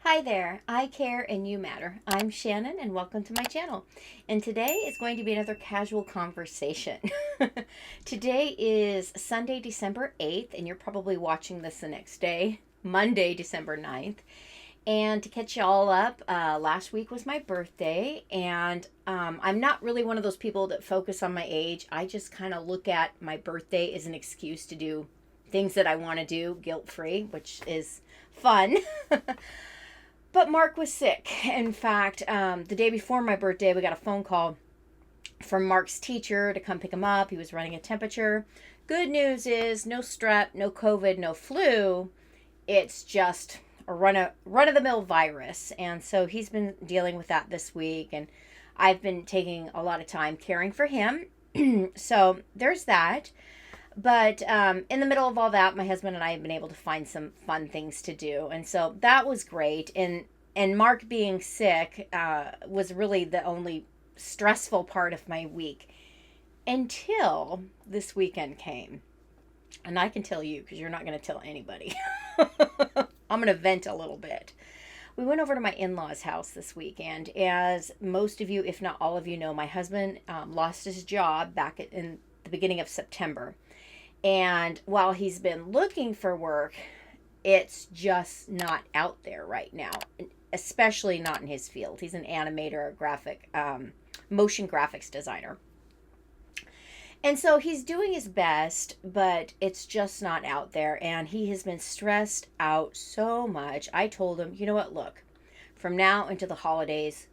Hi there, I care and you matter. I'm Shannon and welcome to my channel. And today is going to be another casual conversation. Today is Sunday, December 8th, and you're probably watching this the next day, Monday, December 9th. And to catch you all up, last week was my birthday, and I'm not really one of those people that focus on my age. I just kind of look at my birthday as an excuse to do things that I want to do guilt-free, which is fun. But Mark was sick. In fact, the day before my birthday, we got a phone call from Mark's teacher to come pick him up. He was running a temperature. Good news is no strep, no COVID, no flu. It's just a run of the mill virus. And so he's been dealing with that this week. And I've been taking a lot of time caring for him. So there's that. But in the middle of all that, my husband and I have been able to find some fun things to do, and so that was great. And Mark being sick was really the only stressful part of my week until this weekend came. And I can tell you because you're not going to tell anybody. I'm going to vent a little bit. We went over to my in-laws' house this weekend. As most of you, if not all of you know, my husband lost his job back in the beginning of September. And while he's been looking for work, it's just not out there right now, especially not in his field. He's an animator, motion graphics designer. And so he's doing his best, but it's just not out there. And he has been stressed out so much. I told him, you know what, look, from now into the holidays,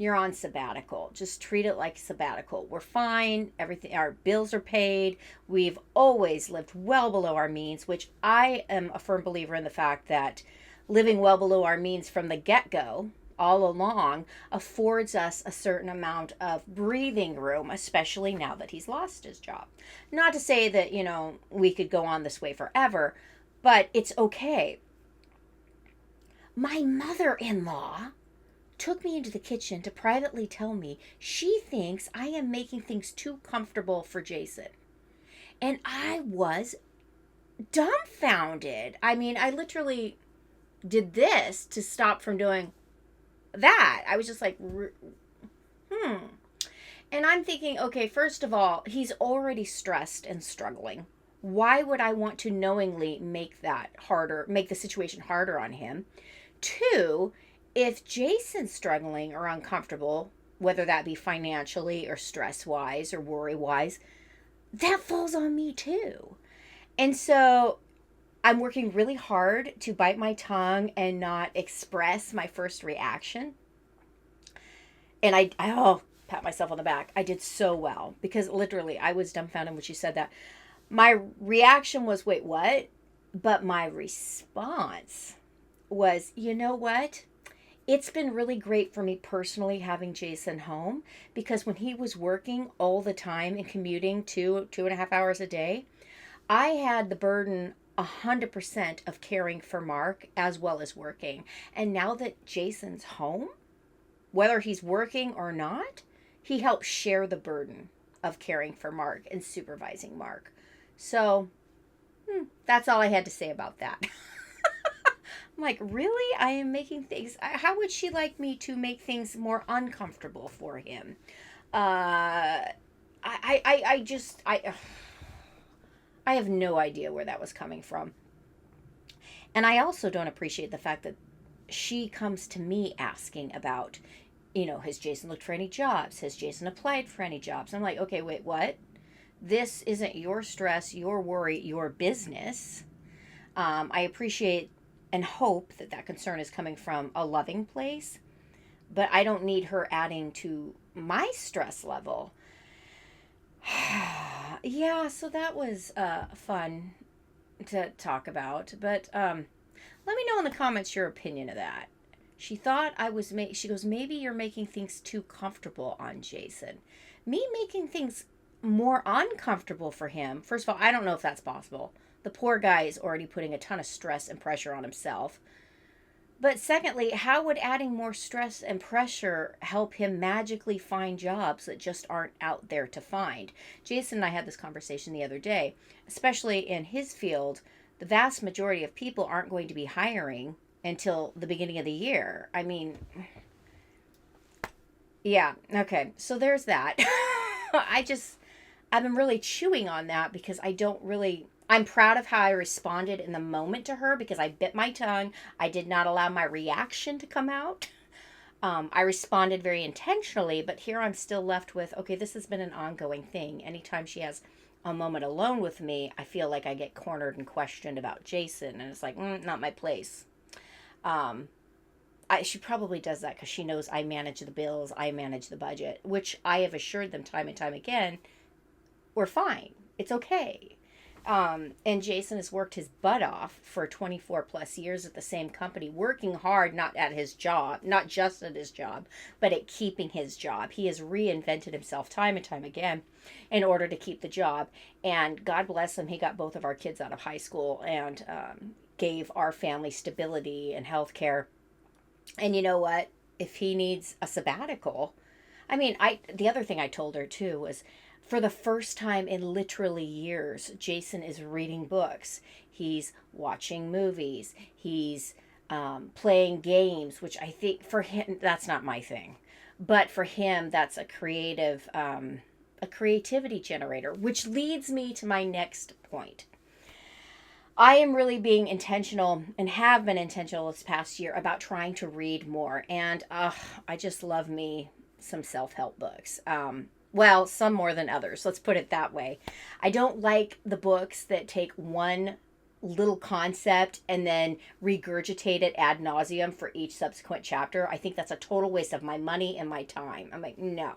you're on sabbatical. Just treat it like sabbatical. We're fine. Everything, our bills are paid. We've always lived well below our means, which I am a firm believer in the fact that living well below our means from the get-go, all along, affords us a certain amount of breathing room, especially now that he's lost his job. Not to say that, we could go on this way forever, but it's okay. My mother-in-law took me into the kitchen to privately tell me she thinks I am making things too comfortable for Jason. And I was dumbfounded. I mean, I literally did this to stop from doing that. I was just like, And I'm thinking, okay, first of all, he's already stressed and struggling. Why would I want to knowingly make the situation harder on him? Two, if Jason's struggling or uncomfortable, whether that be financially or stress-wise or worry-wise, that falls on me too. And so I'm working really hard to bite my tongue and not express my first reaction. And I pat myself on the back. I did so well because literally I was dumbfounded when she said that. My reaction was, wait, what? But my response was, you know what? It's been really great for me personally having Jason home because when he was working all the time and commuting 2.5 hours a day, I had the burden 100% of caring for Mark as well as working. And now that Jason's home, whether he's working or not, he helps share the burden of caring for Mark and supervising Mark. So that's all I had to say about that. I'm like, really? I am making things. How would she like me to make things more uncomfortable for him? I have no idea where that was coming from. And I also don't appreciate the fact that she comes to me asking about, has Jason looked for any jobs? Has Jason applied for any jobs? I'm like, okay, wait, what? This isn't your stress, your worry, your business. I appreciate and hope that concern is coming from a loving place, but I don't need her adding to my stress level. Yeah, so that was fun to talk about, but let me know in the comments your opinion of that. She thought she goes, maybe you're making things too comfortable on Jason. Me making things more uncomfortable for him, first of all, I don't know if that's possible. The poor guy is already putting a ton of stress and pressure on himself. But secondly, how would adding more stress and pressure help him magically find jobs that just aren't out there to find? Jason and I had this conversation the other day. Especially in his field, the vast majority of people aren't going to be hiring until the beginning of the year. I mean, yeah, okay. So there's that. I've been really chewing on that because I'm proud of how I responded in the moment to her because I bit my tongue. I did not allow my reaction to come out. I responded very intentionally, but here I'm still left with, okay, this has been an ongoing thing. Anytime she has a moment alone with me, I feel like I get cornered and questioned about Jason, and it's like, not my place. Um, she probably does that because she knows I manage the bills, I manage the budget, which I have assured them time and time again, we're fine. It's okay. And Jason has worked his butt off for 24 plus years at the same company, working hard, not at his job, not just at his job, but at keeping his job. He has reinvented himself time and time again in order to keep the job. And God bless him, he got both of our kids out of high school and gave our family stability and health care. And you know what? If he needs a sabbatical, I mean, the other thing I told her too was for the first time in literally years, Jason is reading books. He's watching movies. He's playing games, which I think for him, that's not my thing. But for him, that's a creativity generator, which leads me to my next point. I am really being intentional and have been intentional this past year about trying to read more. And I just love me some self-help books. Well, some more than others. Let's put it that way. I don't like the books that take one little concept and then regurgitate it ad nauseum for each subsequent chapter. I think that's a total waste of my money and my time. I'm like, no.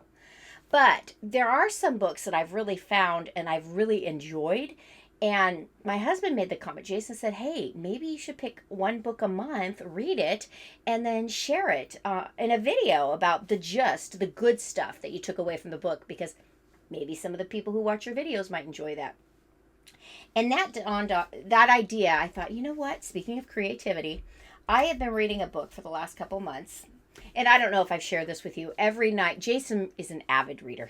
But there are some books that I've really found and I've really enjoyed. And my husband made the comment. Jason said, hey, maybe you should pick one book a month, read it, and then share it in a video about the good stuff that you took away from the book, because maybe some of the people who watch your videos might enjoy that. And that idea, I thought, you know what? Speaking of creativity, I have been reading a book for the last couple months. And I don't know if I've shared this with you. Every night, Jason is an avid reader.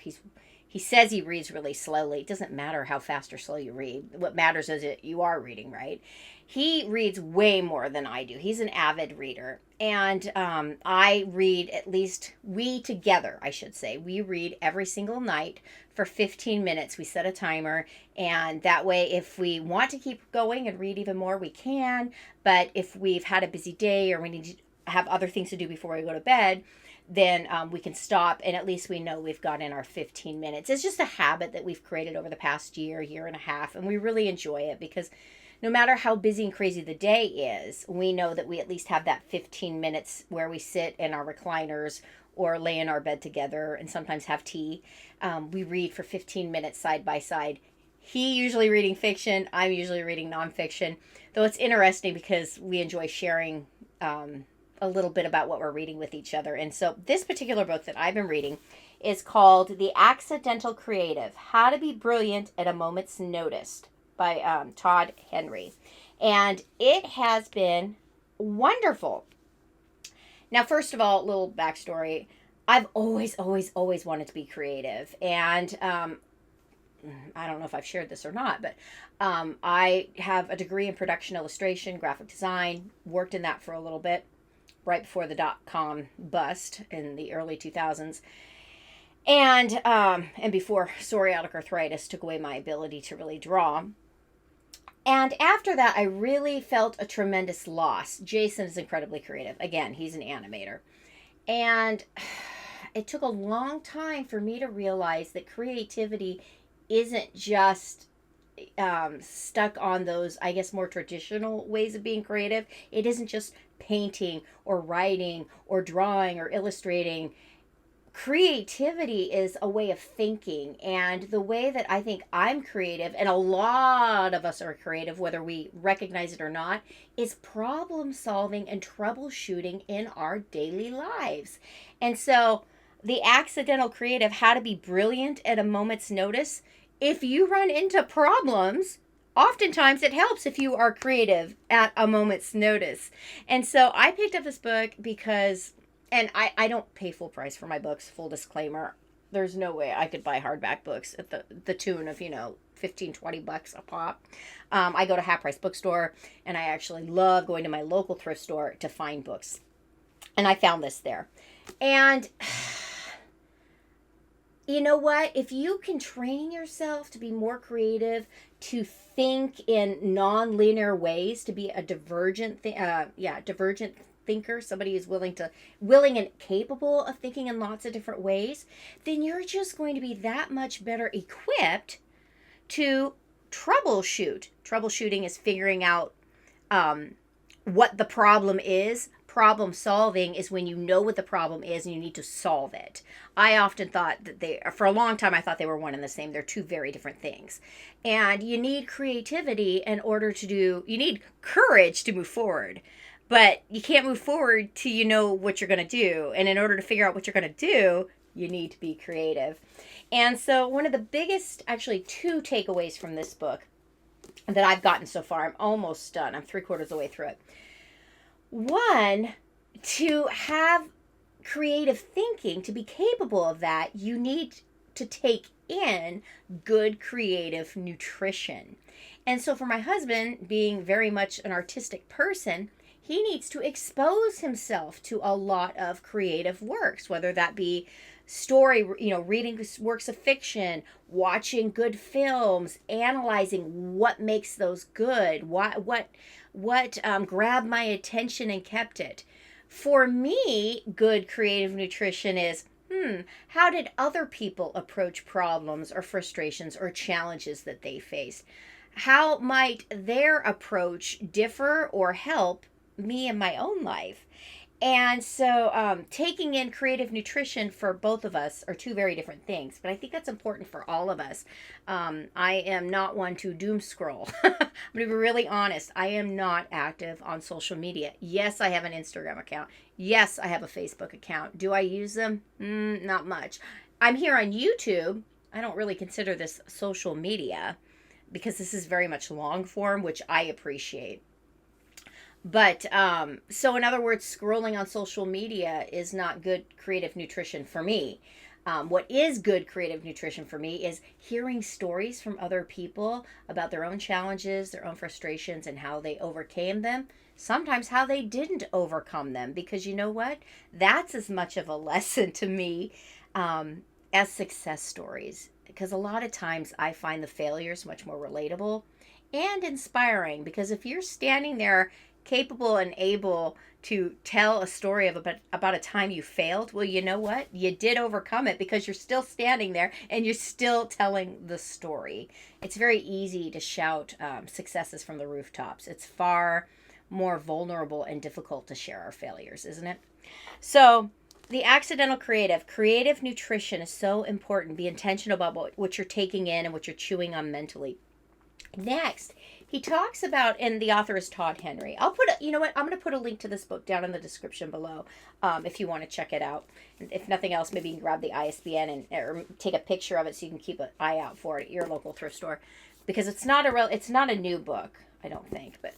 He says he reads really slowly. It doesn't matter how fast or slow you read. What matters is that you are reading, right? He reads way more than I do. He's an avid reader. And I read we together, I should say. We read every single night for 15 minutes. We set a timer. And that way, if we want to keep going and read even more, we can. But if we've had a busy day or we need to have other things to do before we go to bed, then we can stop, and at least we know we've got in our 15 minutes. It's just a habit that we've created over the past year and a half, and we really enjoy it because no matter how busy and crazy the day is, we know that we at least have that 15 minutes where we sit in our recliners or lay in our bed together and sometimes have tea. We read for 15 minutes side by side. He usually reading fiction, I'm usually reading nonfiction, though it's interesting because we enjoy sharing a little bit about what we're reading with each other. And so this particular book that I've been reading is called The Accidental Creative: How to Be Brilliant at a Moment's Notice by Todd Henry. And it has been wonderful. Now, first of all, a little backstory. I've always wanted to be creative. And I don't know if I've shared this or not, but I have a degree in production illustration, graphic design, worked in that for a little bit, right before the dot-com bust in the early 2000s. And before psoriatic arthritis took away my ability to really draw. And after that, I really felt a tremendous loss. Jason is incredibly creative. Again, he's an animator. And it took a long time for me to realize that creativity isn't just stuck on those, I guess, more traditional ways of being creative. It isn't just painting or writing or drawing or illustrating. Creativity is a way of thinking, and the way that I think I'm creative, and a lot of us are creative whether we recognize it or not, is problem solving and troubleshooting in our daily lives. And so The Accidental Creative: How to Be Brilliant at a Moment's Notice, if you run into problems, oftentimes it helps if you are creative at a moment's notice. And so I picked up this book because, and I don't pay full price for my books, full disclaimer. There's no way I could buy hardback books at the tune of, 15, $20 a pop. I go to Half Price Bookstore, and I actually love going to my local thrift store to find books. And I found this there. And you know what? If you can train yourself to be more creative, to think in non-linear ways, to be a divergent thinker, somebody who's willing and capable of thinking in lots of different ways, then you're just going to be that much better equipped to troubleshoot. Troubleshooting is figuring out what the problem is. Problem solving is when you know what the problem is and you need to solve it. I often thought that for a long time, I thought they were one and the same. They're two very different things. And you need creativity in order you need courage to move forward. But you can't move forward till you know what you're going to do. And in order to figure out what you're going to do, you need to be creative. And so one of the biggest, actually two takeaways from this book that I've gotten so far, I'm almost done. I'm 3/4 of the way through it. One, to have creative thinking, to be capable of that, you need to take in good creative nutrition. And so for my husband, being very much an artistic person, he needs to expose himself to a lot of creative works, whether that be story, reading works of fiction, watching good films, analyzing what makes those good, what grabbed my attention and kept it. For me, good creative nutrition is, how did other people approach problems or frustrations or challenges that they face? How might their approach differ or help me in my own life? And so taking in creative nutrition for both of us are two very different things, but I think that's important for all of us. I am not one to doom scroll. I'm going to be really honest. I am not active on social media. Yes, I have an Instagram account. Yes, I have a Facebook account. Do I use them? Not much. I'm here on YouTube. I don't really consider this social media because this is very much long form, which I appreciate. But, so in other words, scrolling on social media is not good creative nutrition for me. What is good creative nutrition for me is hearing stories from other people about their own challenges, their own frustrations, and how they overcame them. Sometimes how they didn't overcome them, because you know what? That's as much of a lesson to me as success stories. Because a lot of times I find the failures much more relatable and inspiring, because if you're standing there capable and able to tell a story about a time you failed, well, you know what? You did overcome it, because you're still standing there and you're still telling the story. It's very easy to shout successes from the rooftops. It's far more vulnerable and difficult to share our failures, isn't it? So the accidental creative nutrition is so important. Be intentional about what you're taking in and what you're chewing on mentally. Next, he talks about, and the author is Todd Henry. I'm going to put a link to this book down in the description below if you want to check it out. And if nothing else, maybe you can grab the ISBN or take a picture of it so you can keep an eye out for it at your local thrift store, because it's not a new book, I don't think. But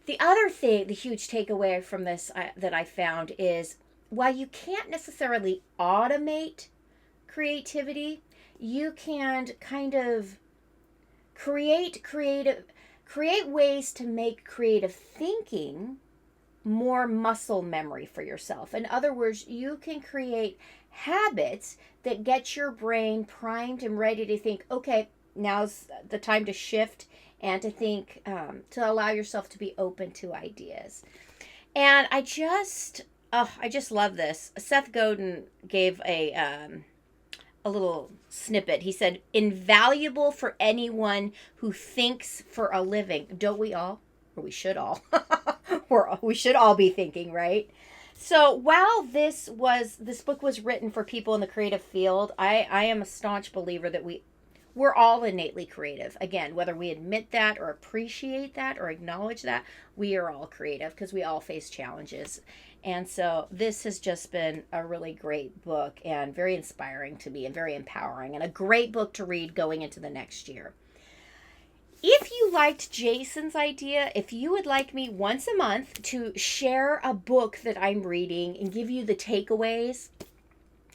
the other thing, the huge takeaway from this that I found is, while you can't necessarily automate creativity, you can kind of create ways to make creative thinking more muscle memory for yourself. In other words, you can create habits that get your brain primed and ready to think, okay, now's the time to shift and to think, to allow yourself to be open to ideas. And I just love this. Seth Godin gave a little snippet. He said, invaluable for anyone who thinks for a living. Don't we all? Or we should all. We should all be thinking, right? So while this book was written for people in the creative field, I am a staunch believer that we're all innately creative. Again, whether we admit that or appreciate that or acknowledge that, we are all creative because we all face challenges. And so this has just been a really great book and very inspiring to me and very empowering, and a great book to read going into the next year. If you liked Jason's idea, if you would like me once a month to share a book that I'm reading and give you the takeaways,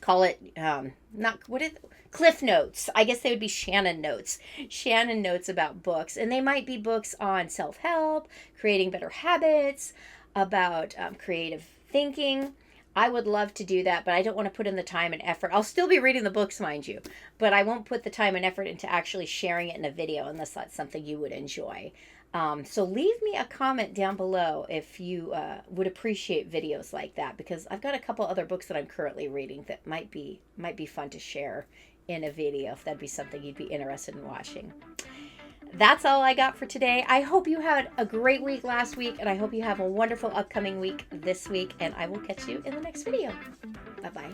call it not what is Cliff Notes. I guess they would be Shannon notes. Shannon notes about books, and they might be books on self-help, creating better habits, about creative thinking. I would love to do that, but I don't want to put in the time and effort. I'll still be reading the books, mind you, but I won't put the time and effort into actually sharing it in a video unless that's something you would enjoy. So leave me a comment down below if you would appreciate videos like that, because I've got a couple other books that I'm currently reading that might be fun to share in a video if that'd be something you'd be interested in watching. That's all I got for today. I hope you had a great week last week, and I hope you have a wonderful upcoming week this week, and I will catch you in the next video. Bye-bye.